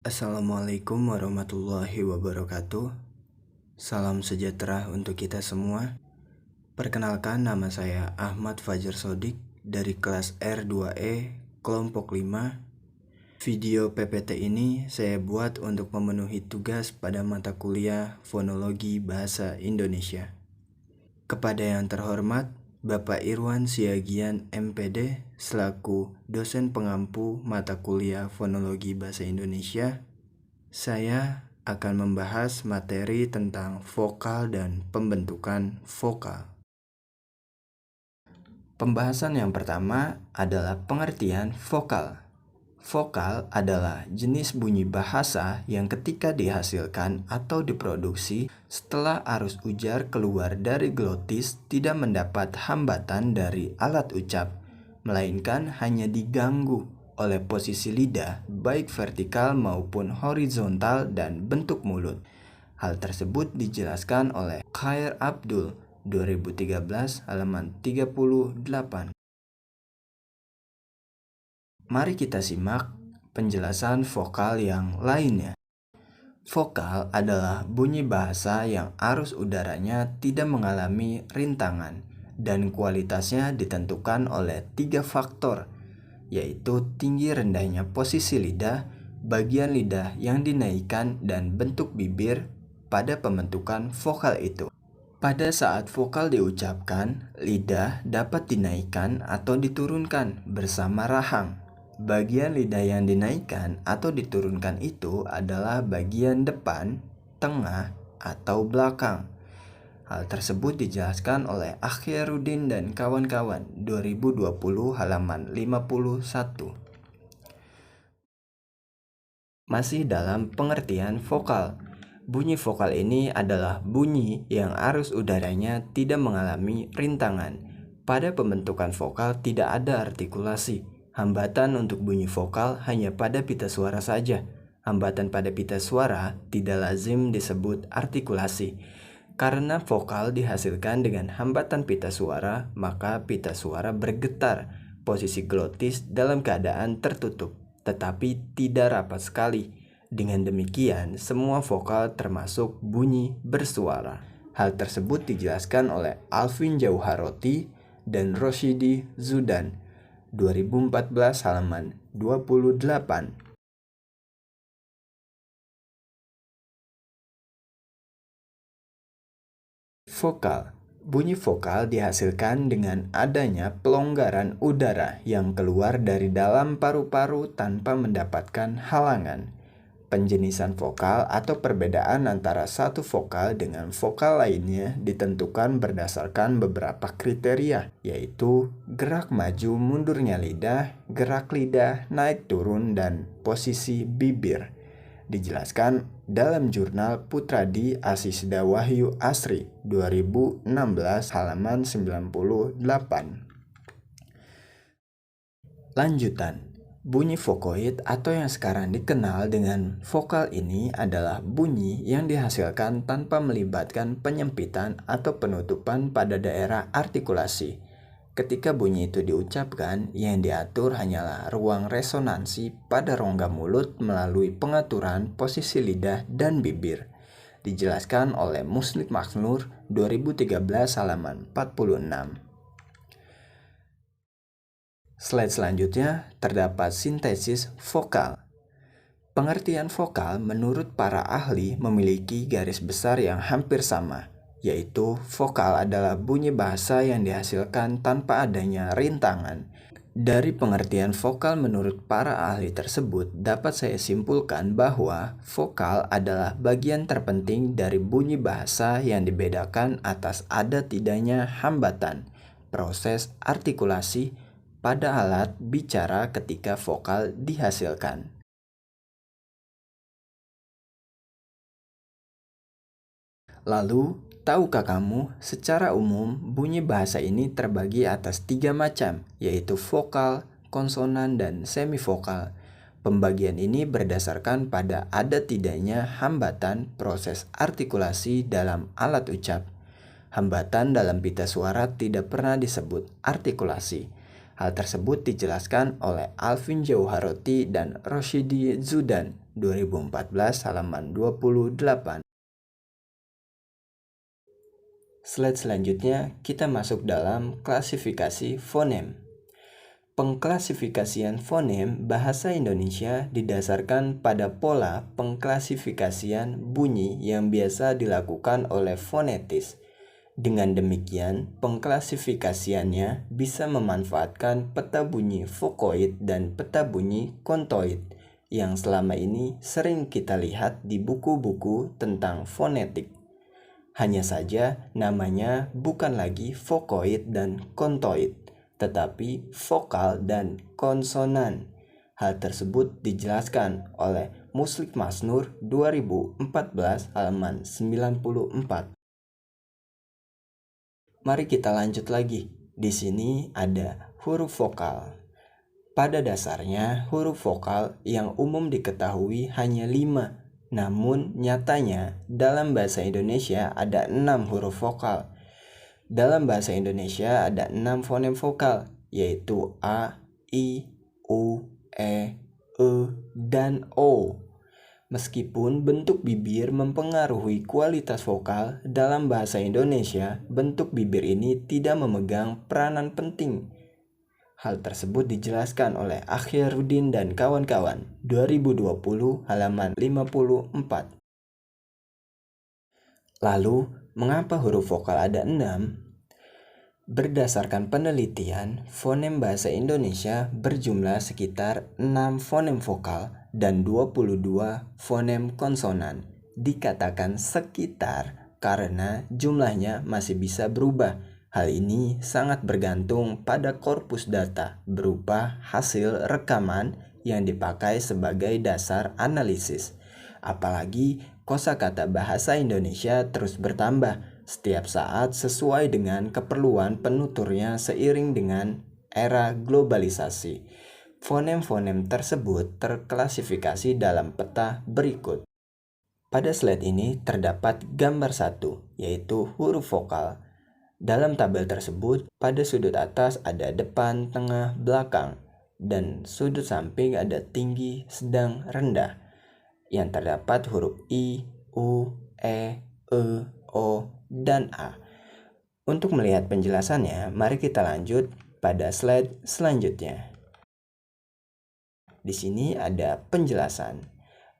Assalamualaikum warahmatullahi wabarakatuh. Salam sejahtera untuk kita semua. Perkenalkan, nama saya Ahmad Fajar Sodik dari kelas R2E kelompok 5. Video PPT ini saya buat untuk memenuhi tugas pada mata kuliah Fonologi Bahasa Indonesia. Kepada yang terhormat Bapak Irwan Siagian MPD selaku dosen pengampu mata kuliah Fonologi Bahasa Indonesia, saya akan membahas materi tentang vokal dan pembentukan vokal. Pembahasan yang pertama adalah pengertian vokal. Vokal adalah jenis bunyi bahasa yang ketika dihasilkan atau diproduksi setelah arus ujar keluar dari glotis tidak mendapat hambatan dari alat ucap, melainkan hanya diganggu oleh posisi lidah baik vertikal maupun horizontal dan bentuk mulut. Hal tersebut dijelaskan oleh Khair Abdul 2013 halaman 38. Mari kita simak penjelasan vokal yang lainnya. Vokal adalah bunyi bahasa yang arus udaranya tidak mengalami rintangan dan kualitasnya ditentukan oleh 3 faktor, yaitu tinggi rendahnya posisi lidah, bagian lidah yang dinaikkan, dan bentuk bibir pada pembentukan vokal itu. Pada saat vokal diucapkan, lidah dapat dinaikkan atau diturunkan bersama rahang. Bagian lidah yang dinaikkan atau diturunkan itu adalah bagian depan, tengah, atau belakang. Hal tersebut dijelaskan oleh Akhiruddin dan kawan-kawan 2020 halaman 51. Masih dalam pengertian vokal. Bunyi vokal ini adalah bunyi yang arus udaranya tidak mengalami rintangan. Pada pembentukan vokal tidak ada artikulasi. Hambatan untuk bunyi vokal hanya pada pita suara saja. Hambatan pada pita suara tidak lazim disebut artikulasi. Karena vokal dihasilkan dengan hambatan pita suara, maka pita suara bergetar. Posisi glotis dalam keadaan tertutup, tetapi tidak rapat sekali. Dengan demikian, semua vokal termasuk bunyi bersuara. Hal tersebut dijelaskan oleh Alvin Jauharoti dan Roshidi Zudan 2014 halaman 28. Vokal. Bunyi vokal dihasilkan dengan adanya pelonggaran udara yang keluar dari dalam paru-paru tanpa mendapatkan halangan. Penjenisan vokal atau perbedaan antara satu vokal dengan vokal lainnya ditentukan berdasarkan beberapa kriteria, yaitu gerak maju mundurnya lidah, gerak lidah naik turun, dan posisi bibir. Dijelaskan dalam jurnal Putradi Asisda Wahyu Asri 2016 halaman 98. Lanjutan. Bunyi vokoid atau yang sekarang dikenal dengan vokal ini adalah bunyi yang dihasilkan tanpa melibatkan penyempitan atau penutupan pada daerah artikulasi. Ketika bunyi itu diucapkan, yang diatur hanyalah ruang resonansi pada rongga mulut melalui pengaturan posisi lidah dan bibir. Dijelaskan oleh Muslim Maknur 2013 halaman 46. Slide selanjutnya terdapat sintesis vokal. Pengertian vokal menurut para ahli memiliki garis besar yang hampir sama, yaitu vokal adalah bunyi bahasa yang dihasilkan tanpa adanya rintangan. Dari pengertian vokal menurut para ahli tersebut, dapat saya simpulkan bahwa vokal adalah bagian terpenting dari bunyi bahasa yang dibedakan atas ada tidaknya hambatan, proses artikulasi, pada alat bicara ketika vokal dihasilkan. Lalu, tahukah kamu, secara umum bunyi bahasa ini terbagi atas 3 macam, yaitu vokal, konsonan, dan semivokal. Pembagian ini berdasarkan pada ada tidaknya hambatan proses artikulasi dalam alat ucap. Hambatan dalam pita suara tidak pernah disebut artikulasi. Hal tersebut dijelaskan oleh Alvin Jauharoti dan Roshidi Zudan 2014 halaman 28. Slide selanjutnya kita masuk dalam klasifikasi fonem. Pengklasifikasian fonem bahasa Indonesia didasarkan pada pola pengklasifikasian bunyi yang biasa dilakukan oleh fonetis. Dengan demikian, pengklasifikasiannya bisa memanfaatkan peta bunyi vokoid dan peta bunyi kontoid yang selama ini sering kita lihat di buku-buku tentang fonetik. Hanya saja namanya bukan lagi vokoid dan kontoid, tetapi vokal dan konsonan. Hal tersebut dijelaskan oleh Muslik Masnur 2014 halaman 94. Mari kita lanjut lagi. Di sini ada huruf vokal. Pada dasarnya, huruf vokal yang umum diketahui hanya 5. Namun nyatanya dalam bahasa Indonesia ada 6 huruf vokal. Dalam bahasa Indonesia ada 6 fonem vokal, yaitu A, I, U, E, dan O. Meskipun bentuk bibir mempengaruhi kualitas vokal, dalam bahasa Indonesia, bentuk bibir ini tidak memegang peranan penting. Hal tersebut dijelaskan oleh Akhiruddin dan kawan-kawan, 2020 halaman 54. Lalu, mengapa huruf vokal ada 6? Berdasarkan penelitian, fonem bahasa Indonesia berjumlah sekitar 6 fonem vokal dan 22 fonem konsonan. Dikatakan sekitar karena jumlahnya masih bisa berubah. Hal ini sangat bergantung pada korpus data berupa hasil rekaman yang dipakai sebagai dasar analisis. Apalagi kosakata bahasa Indonesia terus bertambah setiap saat sesuai dengan keperluan penuturnya seiring dengan era globalisasi. Fonem-fonem tersebut terklasifikasi dalam peta berikut. Pada slide ini terdapat gambar 1, yaitu huruf vokal. Dalam tabel tersebut, pada sudut atas ada depan, tengah, belakang, dan sudut samping ada tinggi, sedang, rendah, yang terdapat huruf I, U, E, O, dan A. Untuk melihat penjelasannya, mari kita lanjut pada slide selanjutnya. Di sini ada penjelasan.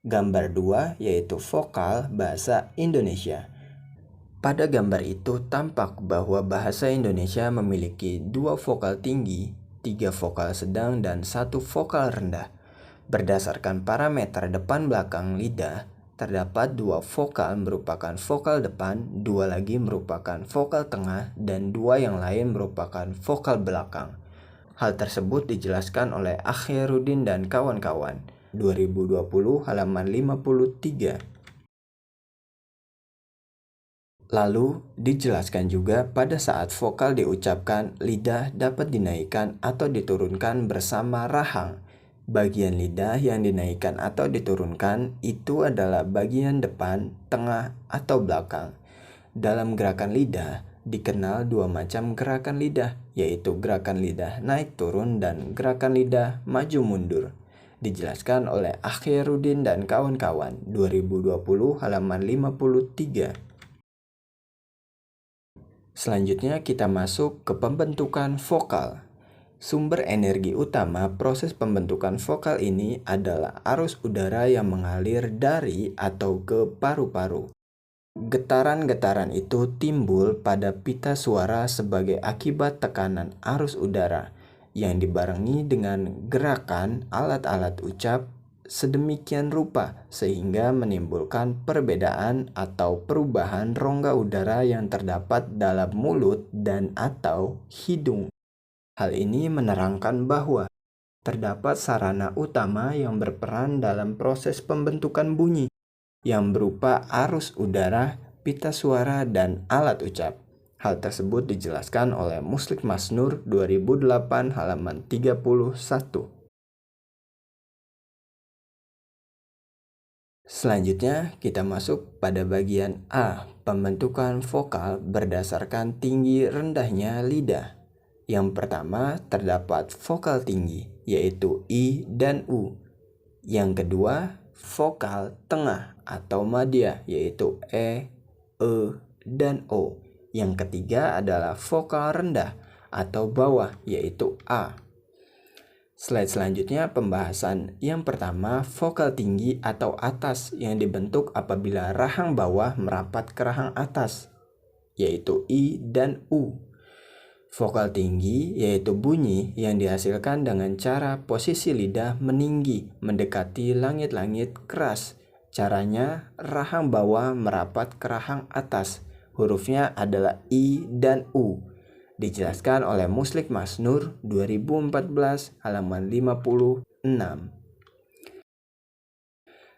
Gambar 2 yaitu vokal bahasa Indonesia. Pada gambar itu tampak bahwa bahasa Indonesia memiliki 2 vokal tinggi, 3 vokal sedang, dan 1 vokal rendah. Berdasarkan parameter depan belakang lidah, terdapat 2 vokal merupakan vokal depan, 2 lagi merupakan vokal tengah, dan 2 yang lain merupakan vokal belakang. Hal tersebut dijelaskan oleh Akhiruddin dan kawan-kawan, 2020 halaman 53. Lalu, dijelaskan juga pada saat vokal diucapkan, lidah dapat dinaikkan atau diturunkan bersama rahang. Bagian lidah yang dinaikkan atau diturunkan itu adalah bagian depan, tengah, atau belakang. Dalam gerakan lidah, dikenal 2 macam gerakan lidah, yaitu gerakan lidah naik turun dan gerakan lidah maju mundur. Dijelaskan oleh Akhiruddin dan kawan-kawan, 2020 halaman 53. Selanjutnya kita masuk ke pembentukan vokal. Sumber energi utama proses pembentukan vokal ini adalah arus udara yang mengalir dari atau ke paru-paru. Getaran-getaran itu timbul pada pita suara sebagai akibat tekanan arus udara yang dibarengi dengan gerakan alat-alat ucap sedemikian rupa sehingga menimbulkan perbedaan atau perubahan rongga udara yang terdapat dalam mulut dan atau hidung. Hal ini menerangkan bahwa terdapat sarana utama yang berperan dalam proses pembentukan bunyi yang berupa arus udara, pita suara, dan alat ucap. Hal tersebut dijelaskan oleh Muslik Masnur 2008 halaman 31. Selanjutnya, kita masuk pada bagian A, pembentukan vokal berdasarkan tinggi rendahnya lidah. Yang pertama, terdapat vokal tinggi, yaitu I dan U. Yang kedua, vokal tengah atau madya, yaitu E, dan O. Yang ketiga adalah vokal rendah atau bawah, yaitu A. Slide selanjutnya pembahasan yang pertama, vokal tinggi atau atas yang dibentuk apabila rahang bawah merapat ke rahang atas, yaitu I dan U. Vokal tinggi yaitu bunyi yang dihasilkan dengan cara posisi lidah meninggi mendekati langit-langit keras. Caranya rahang bawah merapat ke rahang atas. Hurufnya adalah I dan U. Dijelaskan oleh Muslik Masnur 2014 halaman 56.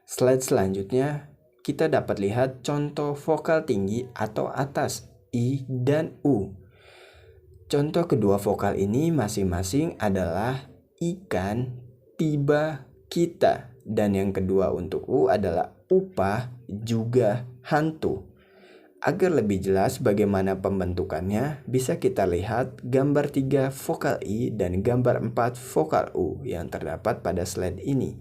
Slide selanjutnya kita dapat lihat contoh vokal tinggi atau atas I dan U. Contoh kedua vokal ini masing-masing adalah ikan, tiba, kita. Dan yang kedua untuk U adalah upah, juga, hantu. Agar lebih jelas bagaimana pembentukannya, bisa kita lihat gambar 3 vokal I dan gambar 4 vokal U yang terdapat pada slide ini.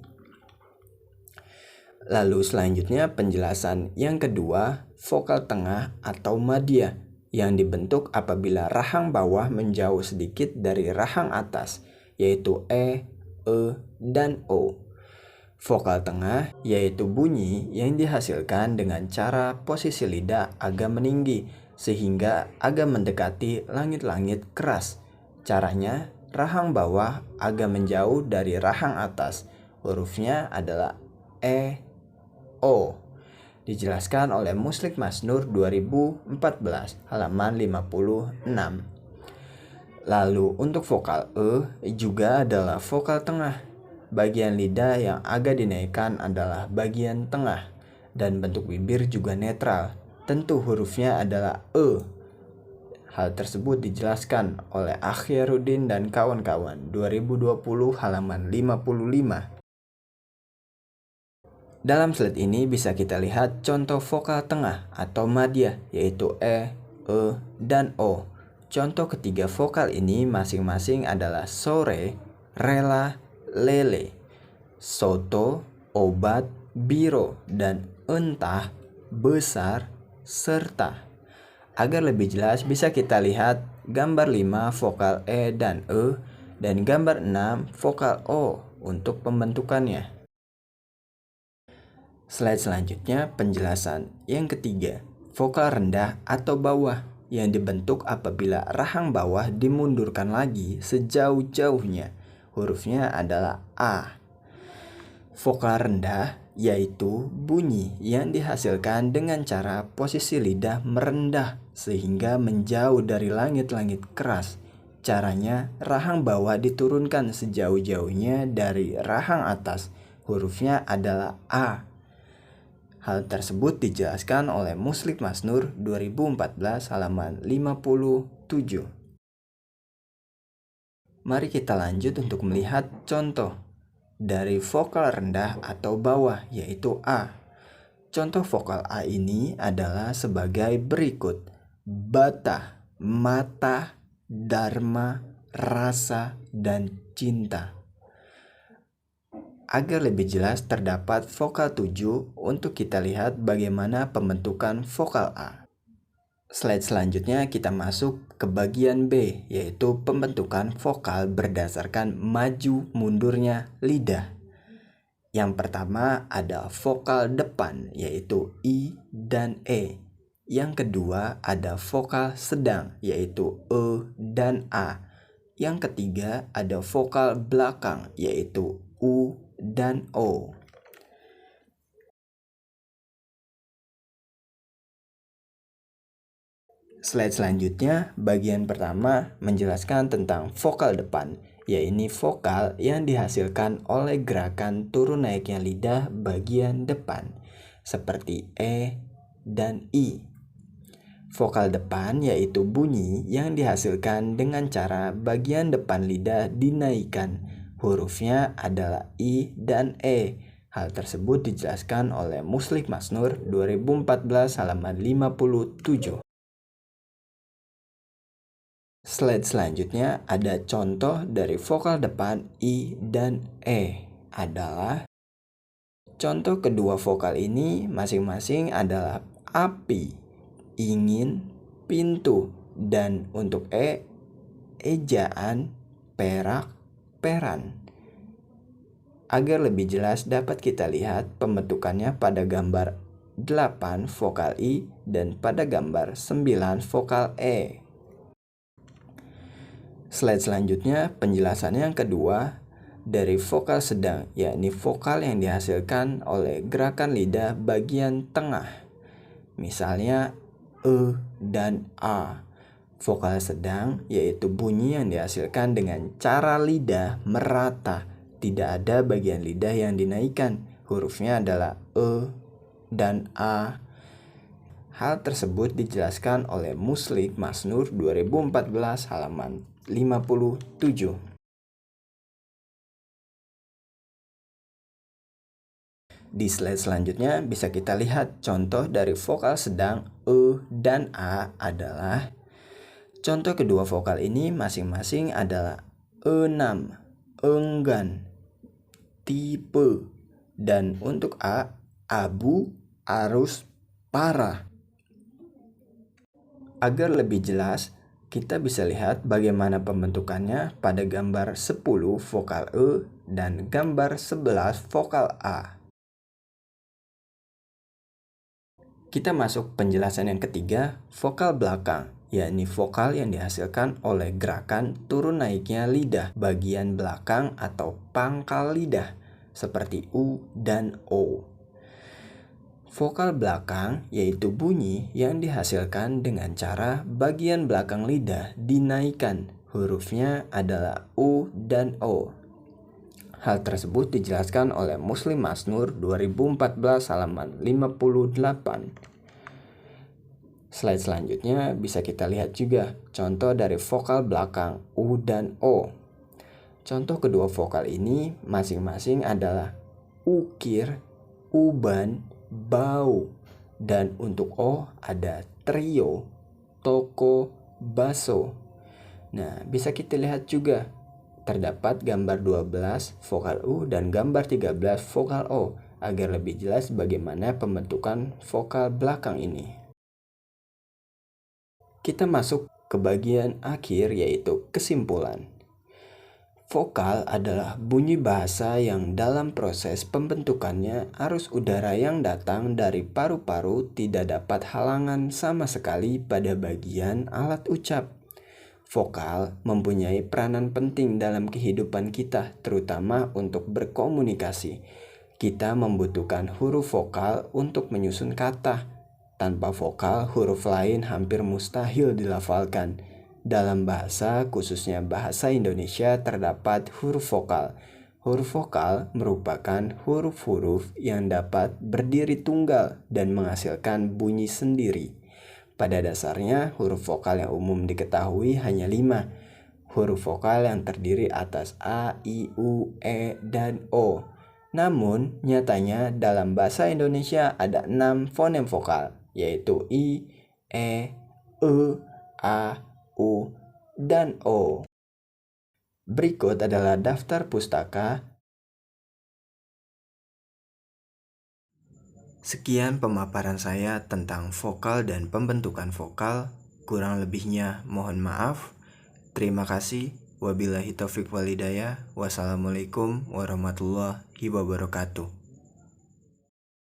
Lalu selanjutnya penjelasan yang kedua, vokal tengah atau madya yang dibentuk apabila rahang bawah menjauh sedikit dari rahang atas, yaitu E, dan O. Vokal tengah yaitu bunyi yang dihasilkan dengan cara posisi lidah agak meninggi sehingga agak mendekati langit-langit keras. Caranya, rahang bawah agak menjauh dari rahang atas. Hurufnya adalah E, O. Dijelaskan oleh Muslik Masnur 2014 halaman 56. Lalu untuk vokal juga adalah vokal tengah. Bagian lidah yang agak dinaikkan adalah bagian tengah dan bentuk bibir juga netral. Tentu hurufnya adalah E. Hal tersebut dijelaskan oleh Akhiruddin dan kawan-kawan 2020 halaman 55. Dalam slide ini bisa kita lihat contoh vokal tengah atau madya yaitu E, dan O. Contoh ketiga vokal ini masing-masing adalah sore, rela, lele, soto, obat, biro, dan entah, besar, serta. Agar lebih jelas bisa kita lihat gambar 5 vokal E dan E dan gambar 6 vokal O untuk pembentukannya. Slide selanjutnya penjelasan yang ketiga, vokal rendah atau bawah yang dibentuk apabila rahang bawah dimundurkan lagi sejauh-jauhnya. Hurufnya adalah A. Vokal rendah yaitu bunyi yang dihasilkan dengan cara posisi lidah merendah sehingga menjauh dari langit-langit keras. Caranya, rahang bawah diturunkan sejauh-jauhnya dari rahang atas. Hurufnya adalah A. Hal tersebut dijelaskan oleh Muslik Masnur 2014 halaman 57. Mari kita lanjut untuk melihat contoh dari vokal rendah atau bawah yaitu A. Contoh vokal A ini adalah sebagai berikut: bata, mata, dharma, rasa, dan cinta. Agar lebih jelas terdapat vokal 7 untuk kita lihat bagaimana pembentukan vokal A. Slide selanjutnya kita masuk ke bagian B, yaitu pembentukan vokal berdasarkan maju mundurnya lidah. Yang pertama ada vokal depan, yaitu I dan E. Yang kedua ada vokal sedang, yaitu E dan A. Yang ketiga ada vokal belakang, yaitu U dan O. Slide selanjutnya, bagian pertama menjelaskan tentang vokal depan, yaitu vokal yang dihasilkan oleh gerakan turun naiknya lidah bagian depan, seperti E dan I. Vokal depan yaitu bunyi yang dihasilkan dengan cara bagian depan lidah dinaikkan. Hurufnya adalah I dan E. Hal tersebut dijelaskan oleh Muslik Masnur 2014 halaman 57. Slide selanjutnya ada contoh dari vokal depan I dan E adalah Contoh kedua vokal ini masing-masing adalah api, ingin, pintu, dan untuk ejaan, perak, peran. Agar lebih jelas dapat kita lihat pembentukannya pada gambar 8 vokal I dan pada gambar 9 vokal E. Slide selanjutnya penjelasan yang kedua dari vokal sedang, yakni vokal yang dihasilkan oleh gerakan lidah bagian tengah. Misalnya E dan A. Vokal sedang yaitu bunyi yang dihasilkan dengan cara lidah merata. Tidak ada bagian lidah yang dinaikkan. Hurufnya adalah E dan A. Hal tersebut dijelaskan oleh Muslik Masnur 2014 halaman 57. Di slide selanjutnya bisa kita lihat contoh dari vokal sedang E dan A adalah contoh kedua vokal ini masing-masing adalah enam, enggan, tipe, dan untuk A, abu, arus, parah. Agar lebih jelas, kita bisa lihat bagaimana pembentukannya pada gambar 10 vokal E dan gambar 11 vokal A. Kita masuk penjelasan yang ketiga, vokal belakang, yakni vokal yang dihasilkan oleh gerakan turun naiknya lidah bagian belakang atau pangkal lidah, seperti U dan O. Vokal belakang yaitu bunyi yang dihasilkan dengan cara bagian belakang lidah dinaikkan. Hurufnya adalah U dan O. Hal tersebut dijelaskan oleh Muslim Masnur 2014 halaman 58. Slide selanjutnya bisa kita lihat juga contoh dari vokal belakang U dan O. Contoh kedua vokal ini masing-masing adalah ukir, uban, bau, dan untuk O ada trio, toko, baso. Nah, bisa kita lihat juga terdapat gambar 12 vokal U dan gambar 13 vokal O agar lebih jelas bagaimana pembentukan vokal belakang ini. Kita masuk ke bagian akhir yaitu kesimpulan. Vokal adalah bunyi bahasa yang dalam proses pembentukannya arus udara yang datang dari paru-paru tidak dapat halangan sama sekali pada bagian alat ucap. Vokal mempunyai peranan penting dalam kehidupan kita, terutama untuk berkomunikasi. Kita membutuhkan huruf vokal untuk menyusun kata. Tanpa vokal, huruf lain hampir mustahil dilafalkan. Dalam bahasa, khususnya bahasa Indonesia, terdapat huruf vokal. Huruf vokal merupakan huruf-huruf yang dapat berdiri tunggal dan menghasilkan bunyi sendiri. Pada dasarnya, huruf vokal yang umum diketahui hanya 5. Huruf vokal yang terdiri atas A, I, U, E, dan O. Namun, nyatanya dalam bahasa Indonesia ada 6 fonem vokal, yaitu I, E, A, U, dan O. Berikut adalah daftar pustaka. Sekian pemaparan saya tentang vokal dan pembentukan vokal. Kurang lebihnya mohon maaf. Terima kasih. Wabillahi taufiq walhidayah. Wassalamualaikum warahmatullahi wabarakatuh.